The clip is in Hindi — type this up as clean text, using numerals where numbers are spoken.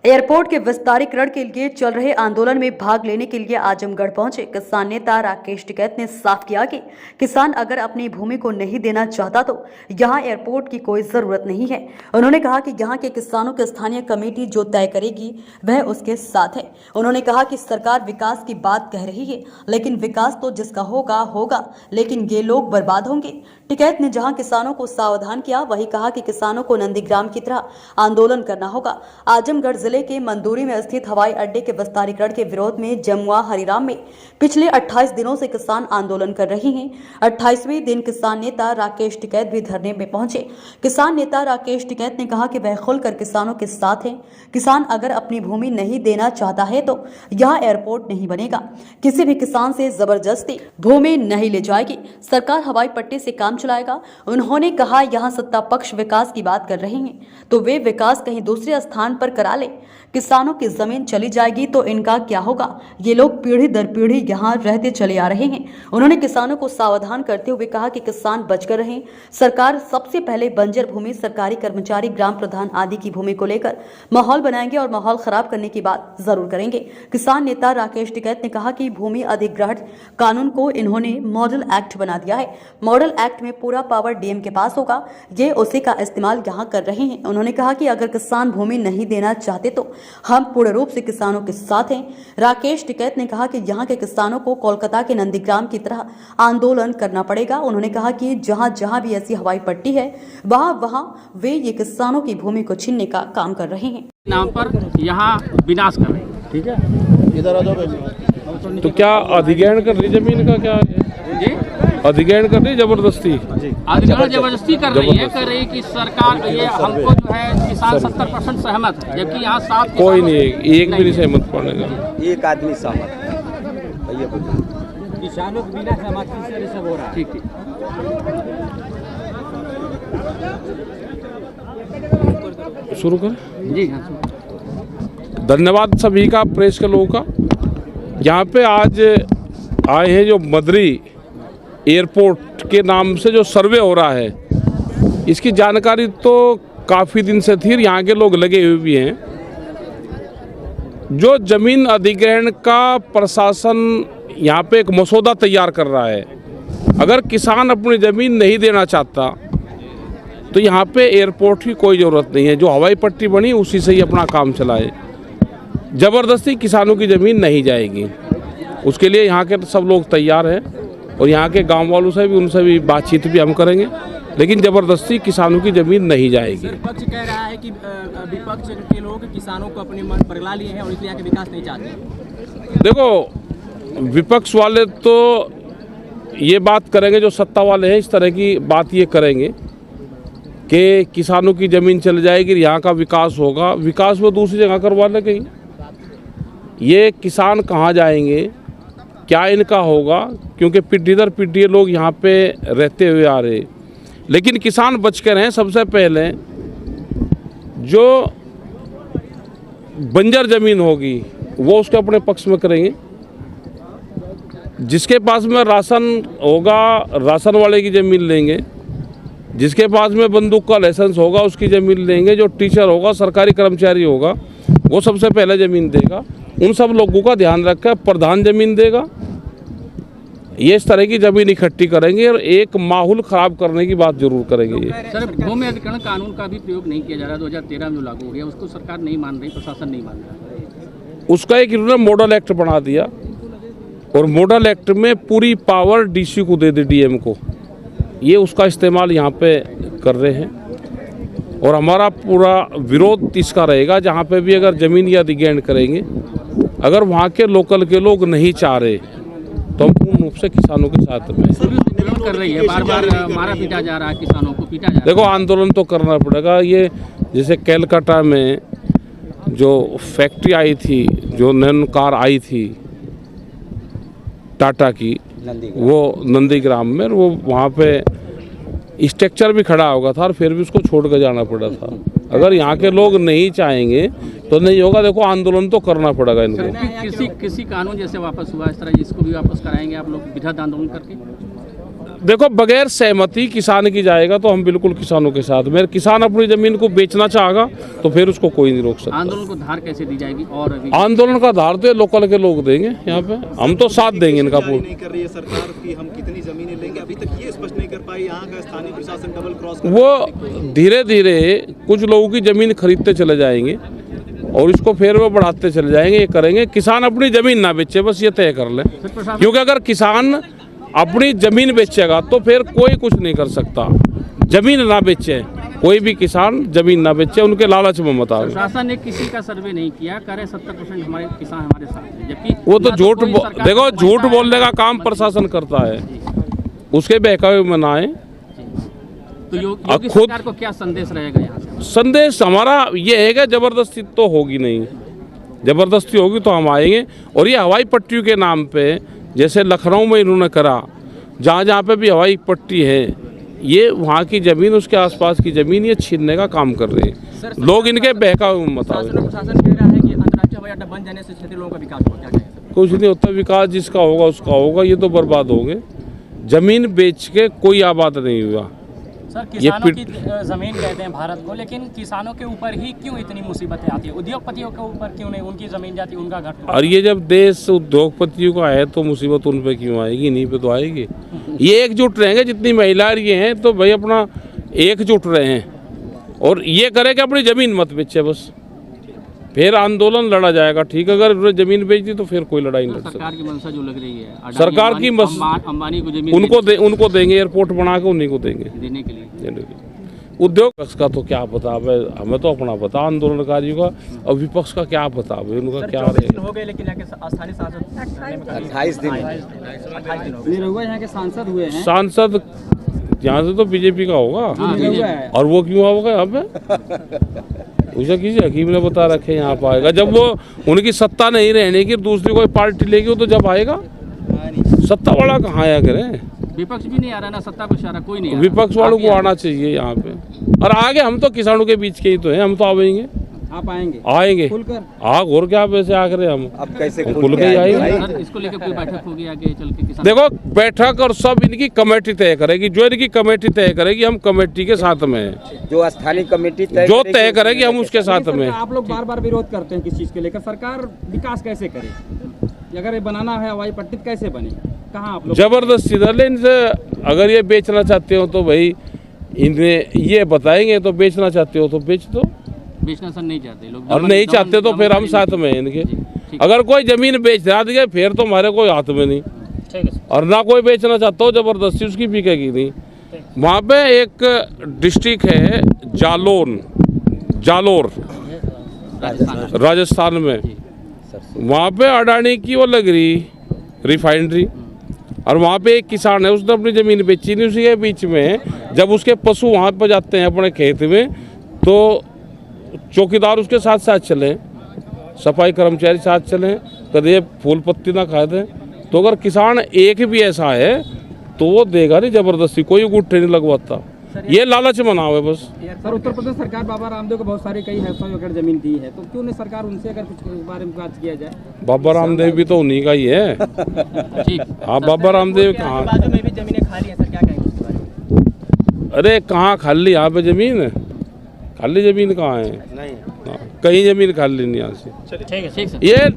एयरपोर्ट के विस्तारीकरण के लिए चल रहे आंदोलन में भाग लेने के लिए आजमगढ़ पहुंचे किसान नेता राकेश टिकैत ने साफ किया कि किसान अगर अपनी भूमि को नहीं देना चाहता तो यहां एयरपोर्ट की कोई जरूरत नहीं है। उन्होंने कहा कि यहां के किसानों की स्थानीय कमेटी जो तय करेगी वह उसके साथ है। उन्होंने कहा कि सरकार विकास की बात कह रही है, लेकिन विकास तो जिसका होगा होगा, लेकिन ये लोग बर्बाद होंगे। टिकैत ने जहां किसानों को सावधान किया, वहीं कहा कि किसानों को नंदीग्राम की तरह आंदोलन करना होगा। आजमगढ़ जिले के मंदूरी में स्थित हवाई अड्डे के विस्तारीकरण के विरोध में जमुआ हरिराम में पिछले 28 दिनों से किसान आंदोलन कर रहे हैं। 28वें दिन किसान नेता राकेश टिकैत भी धरने में पहुंचे। किसान नेता राकेश टिकैत ने कहा कि वह खुलकर किसानों के साथ हैं। किसान अगर अपनी भूमि नहीं देना चाहता है तो यह एयरपोर्ट नहीं बनेगा। किसी भी किसान से जबरदस्ती भूमि नहीं ले जाएगी। सरकार हवाई पट्टी से काम चलाएगा। उन्होंने कहा यहाँ सत्ता पक्ष विकास की बात कर रहे हैं तो वे विकास कहीं दूसरे स्थान पर करा ले। किसानों की जमीन चली जाएगी तो इनका क्या होगा? ये लोग पीढ़ी दर पीढ़ी यहाँ रहते चले आ रहे हैं। उन्होंने किसानों को सावधान करते हुए कहा कि किसान बचकर रहें। सरकार सबसे पहले बंजर भूमि, सरकारी कर्मचारी, ग्राम प्रधान आदि की भूमि को लेकर माहौल बनाएंगे और माहौल खराब करने की बात जरूर करेंगे। किसान नेता राकेश टिकैत ने कहा कि भूमि अधिग्रहण कानून को इन्होंने मॉडल एक्ट बना दिया है। मॉडल एक्ट में पूरा पावर डीएम के पास होगा। ये उसी का इस्तेमाल यहाँ कर रहे हैं। उन्होंने कहा कि अगर किसान भूमि नहीं देना चाहते तो हम पूर्ण रूप से किसानों के साथ हैं। राकेश टिकैत ने कहा कि यहाँ के किसानों को कोलकाता के नंदीग्राम की तरह आंदोलन करना पड़ेगा। उन्होंने कहा कि जहाँ जहाँ भी ऐसी हवाई पट्टी है वहाँ वे ये किसानों की भूमि को छीनने का काम कर रहे हैं। नाम पर यहाँ विनाश कर रहे हैं। ठीक है, इधर आ जाओ। तो क्या अधिग्रहण कर रही जमीन का? क्या जी अधिग्रहण कर रही जबरदस्ती? अधिग्रहण जबरदस्ती कर रही है। कर रही कि सरकार ये हमको जो है किसान 70% सहमत है, जबकि यहाँ 7 कोई नहीं, एक भी नहीं सहमत पड़ने का। एक आदमी सहमत है। भैया किसानों के बिना सहमति से सब हो रहा है। ठीक शुरू कर जी। धन्यवाद सभी का, प्रेस के लोगों का। यहाँ पे आज आए हैं जो मदरी एयरपोर्ट के नाम से जो सर्वे हो रहा है, इसकी जानकारी तो काफ़ी दिन से थी। यहाँ के लोग लगे हुए भी हैं। जो जमीन अधिग्रहण का प्रशासन यहाँ पे एक मसौदा तैयार कर रहा है। अगर किसान अपनी ज़मीन नहीं देना चाहता तो यहाँ पे एयरपोर्ट की कोई ज़रूरत नहीं है। जो हवाई पट्टी बनी उसी से ही अपना काम चलाए। ज़बरदस्ती किसानों की ज़मीन नहीं जाएगी। उसके लिए यहाँ के सब लोग तैयार हैं और यहाँ के गांव वालों से भी, उनसे भी बातचीत भी हम करेंगे, लेकिन ज़बरदस्ती किसानों की ज़मीन नहीं जाएगी। विपक्ष कह रहा है कि विपक्ष के लोग किसानों को अपने मन पर ला लिए हैं और इसलिए यहाँ के विकास नहीं चाहते। देखो, विपक्ष वाले तो ये बात करेंगे, जो सत्ता वाले हैं इस तरह की बात ये करेंगे कि किसानों की ज़मीन चल जाएगी, यहाँ का विकास होगा। विकास वो दूसरी जगह करवा ले कहीं। ये किसान कहाँ जाएंगे, क्या इनका होगा? क्योंकि पीढ़ी दर पीढ़ी लोग यहाँ पे रहते हुए आ रहे। लेकिन किसान बच के रहें। सबसे पहले जो बंजर ज़मीन होगी वो उसके अपने पक्ष में करेंगे। जिसके पास में राशन होगा, राशन वाले की ज़मीन लेंगे। जिसके पास में बंदूक का लाइसेंस होगा उसकी ज़मीन लेंगे। जो टीचर होगा, सरकारी कर्मचारी होगा, वो सबसे पहले ज़मीन देगा। उन सब लोगों का ध्यान रखकर प्रधान ज़मीन देगा। ये इस तरह की ज़मीन इकट्ठी करेंगे और एक माहौल ख़राब करने की बात जरूर करेंगे। ये सर, भूमि अधिग्रहण कानून का भी प्रयोग नहीं किया जा रहा। 2013 में लागू हो गया, उसको सरकार नहीं मान रही, प्रशासन नहीं मान रहा। उसका एक इन्होंने मॉडल एक्ट बना दिया और मॉडल एक्ट में पूरी पावर डीसी को दे दी, डीएम को। ये उसका इस्तेमाल यहाँ पे कर रहे हैं और हमारा पूरा विरोध इसका रहेगा। जहाँ पे भी अगर ज़मीन या अधिग्रहण करेंगे, अगर वहाँ के लोकल के लोग नहीं चाह रहे तो हम पूर्ण रूप से किसानों के साथ में कर रही है। बार बार मारा पीटा जा रहा है, किसानों को पीटा जा रहा है। देखो, आंदोलन तो करना पड़ेगा। ये जैसे कैलकाटा में जो फैक्ट्री आई थी, जो नैनो कार आई थी टाटा की, वो नंदीग्राम में, वो वहाँ पे स्ट्रक्चर भी खड़ा होगा था और फिर भी उसको छोड़ कर जाना पड़ा था। अगर यहाँ के लोग नहीं चाहेंगे तो नहीं होगा। देखो, आंदोलन तो करना पड़ेगा इनको। किसी कानून जैसे वापस हुआ, इस तरह इसको भी वापस कराएंगे आप लोग विधायक आंदोलन करके? देखो, बगैर सहमति किसान की जाएगा तो हम बिल्कुल किसानों के साथ में। किसान अपनी जमीन को बेचना चाहेगा तो फिर उसको कोई नहीं रोक सकता। आंदोलन को धार कैसे दी जाएगी? और अभी आंदोलन का आधार तो लोकल के लोग देंगे, यहाँ पे हम तो साथ देंगे इनका पूरा। नहीं कर रही है सरकार कि हम कितनी जमीनें लेंगे, अभी तक ये स्पष्ट नहीं कर पाई। यहाँ का स्थानीय प्रशासन डबल क्रॉस कर वो धीरे धीरे कुछ लोगों की जमीन खरीदते चले जाएंगे और इसको फिर वो बढ़ाते चले जाएंगे। ये करेंगे, किसान अपनी जमीन ना बेचे, बस ये तय कर ले। क्योंकि अगर किसान अपनी जमीन बेचेगा तो फिर कोई कुछ नहीं कर सकता। जमीन ना बेचे, कोई भी किसान जमीन ना बेचे, उनके लालच में मत आवे। प्रशासन ने किसी का सर्वे नहीं किया, करे 70% हमारे किसान हमारे साथ हैं, जबकि वो तो ना झूठ कोई सरकार देखो, को झूठ पैसा बोलने का है, काम प्रशासन करता है, उसके बहकावे में ना आए। तो योगी खुद- सरकार को क्या संदेश रहेगा यहाँ से? संदेश हमारा ये है कि जबरदस्ती तो होगी नहीं, जबरदस्ती होगी तो हम आएंगे। और ये हवाई पट्टियों के नाम पे, जैसे लखनऊ में इन्होंने करा, जहाँ जहाँ पे भी हवाई पट्टी है, ये वहाँ की ज़मीन, उसके आसपास की ज़मीन ये छीनने का काम कर रहे हैं। लोग इनके बहकावे में मत आवे। प्रशासन कह रहा है कि अंतर्राष्ट्रीय हवाई अड्डा बन जाने से क्षेत्रीय लोगों का विकास होगा, क्या कहें? कुछ नहीं होता, विकास जिसका होगा उसका होगा, ये तो बर्बाद होंगे। ज़मीन बेच के कोई आबाद नहीं हुआ। सर, किसानों की ज़मीन कहते हैं भारत को, लेकिन किसानों के ऊपर ही क्यों इतनी मुसीबतें आती है? उद्योगपतियों के ऊपर क्यों नहीं? उनकी ज़मीन जाती है, उनका घर तो और ये जब देश उद्योगपतियों का है तो मुसीबत उन पे क्यों आएगी? इन्हीं पे तो आएगी। ये एकजुट रहेंगे, जितनी महिला ये हैं तो भाई अपना एकजुट रहे हैं और ये करे कि अपनी ज़मीन मत बेचे, बस फिर आंदोलन लड़ा जाएगा। ठीक, अगर उन्होंने ज़मीन बेच दी तो फिर कोई लड़ाई नहीं लड़ सकती। सरकार की मंशा जो लग रही है, अडानी, सरकार की अंबानी को जमीन उनको देंगे, एयरपोर्ट बना के उन्हीं को देंगे। देने के लिए। उद्योग पक्ष का तो क्या पता है, हमें तो अपना पता आंदोलनकारियों का, और विपक्ष का क्या पता है, उनका क्या 24 दिन रहेगा। हो गए, लेकिन यहाँ के स्थानीय सांसद 28 दिन 28 दिन हो गए। निरहुआ यहाँ के सांसद हुए हैं। सांसद यहाँ से तो बीजेपी का होगा, निरहुआ है। और वो क्यों होगा यहाँ पे? उसे किसी हकीम ने बता रखे यहाँ पे आएगा। जब वो उनकी सत्ता नहीं रहने की, दूसरी कोई पार्टी लेगी, वो तो जब आएगा। सत्ता वाला कहाँ आया करें? विपक्ष भी नहीं आ रहा ना, सत्ता को इशारा कोई नहीं आ रहा। विपक्ष वालों को आप आना चाहिए यहाँ पे। और आगे हम तो किसानों के बीच के ही तो हैं, हम तो आवेंगे, आप आएंगे आएंगे। खुलकर? आग और क्या वैसे आखिर हम अब कैसे खुल के ही आएंगे। सर, इसको लेकर कोई बैठक होगी आगे चल के किसान? देखो, बैठक और सब इनकी कमेटी तय करेगी। जो इनकी कमेटी तय करेगी, हम कमेटी के साथ में हैं। जो स्थानीय कमेटी जो तय करेगी हम उसके साथ में हैं। आप लोग बार बार विरोध करते हैं किस चीज़ के लेकर? सरकार विकास कैसे करे? अगर ये बनाना है हवाई पट्टी, कैसे बने? कहाँ आप लोग जबरदस्ती दल इनसे, अगर ये बेचना चाहते हो तो भाई इन्हें ये बताएंगे, तो बेचना चाहते हो तो बेच दो, बेचना सर नहीं चाहते लोग, और नहीं चाहते तो फिर हम साथ में हैं इनके। ठीक। अगर कोई जमीन बेच रहा है फिर तो हमारे कोई हाथ में नहीं, ठीक है सर। और ना कोई बेचना चाहता हो जबरदस्ती, उसकी बिकेगी नहीं। वहाँ पे एक डिस्ट्रिक्ट है जालोर राजस्थान में, वहाँ पे अडानी की वो लग रही रिफाइनरी, और वहाँ पे एक किसान है, उसने अपनी ज़मीन बेची नहीं। उसी के बीच में जब उसके पशु वहाँ पर जाते हैं अपने खेत में, तो चौकीदार उसके साथ साथ चले, सफाई कर्मचारी साथ चले, कभी फूल पत्ती ना खाए थे। तो अगर किसान एक भी ऐसा है तो वो देगा नहीं जबरदस्ती, कोई गुट्ठे नहीं लगवाता। ये लालच मनाओ है बस। सर, उत्तर प्रदेश सरकार बाबा रामदेव को बहुत सारी कई 100 एकड़ जमीन दी है, तो क्यों नहीं सरकार उनसे अगर कुछ इस बारे में बात किया जाए? बाबा रामदेव भी तो उन्हीं का ही है। ठीक। हाँ, बाबा रामदेव कहाँ? बाजू में भी जमीनें खाली हैं, सर क्या कहेंगे इसके बारे में? अरे कहाँ खाली, यहाँ पे जमीन खाली जमीन कहाँ है? नहीं, हाँ, कहीं जमीन खाली नहीं यहाँ से। ठीक है, ठीक सर। ये